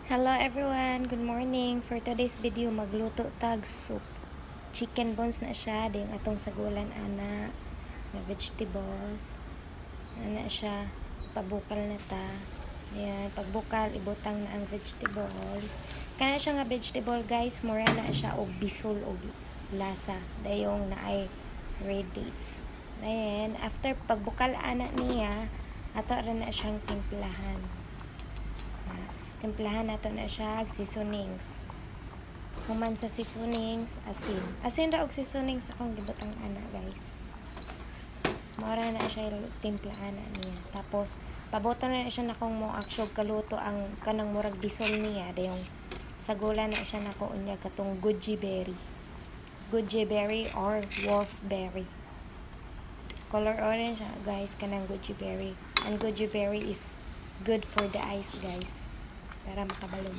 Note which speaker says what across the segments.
Speaker 1: Hello everyone, good morning. For today's video, magluto tag soup. Chicken bones na siya, din atong sagulan ana na vegetables. Ana siya, pabukal na ta. Ayan, pagbukal ibutang na ang vegetables. Kana siya nga vegetable guys, mura na siya og bisol og lasa. Dayong naay red dates. Then after pagbukal ana niya, ato ra na siyang timplahan. Timplahan nato na siya seasonings. Human sa seasonings, asin. Asin ra og seasonings akong gibutang ana, guys. Mora na siya timplahan na niya. Tapos paboton na siya nakong mo aksyon kaluto ang kanang murag bisol niya, dayong sagula na siya nako unya katong goji berry. Goji berry or wolfberry. Color orange guys kanang goji berry. And goji berry is good for the eyes, guys. Para makabalon.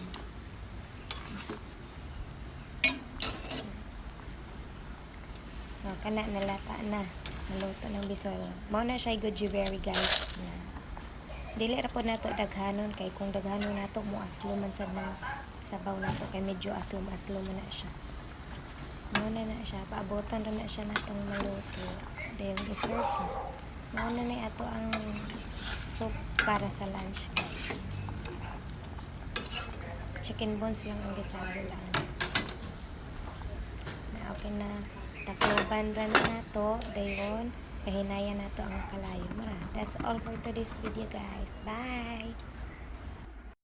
Speaker 1: Kana nalata na. Naluto ng bisol. Mao na siya goji berry, guys. Yan. Dili ra po nato daghanon kay kung daghanon nato mo asluman sa ng sabaw nato kay medyo aslom-aslom na siya. Mao na siya. Paabotan ra na siya natong maluto. Then i-serve. Mao na ato ang soup para sa lunch, guys. Chicken bones lang ang gisabulan. Na okay na. Takloban ra na nato. Dayon, kahinayan nato ang kalayo. That's all for today's video, guys. Bye!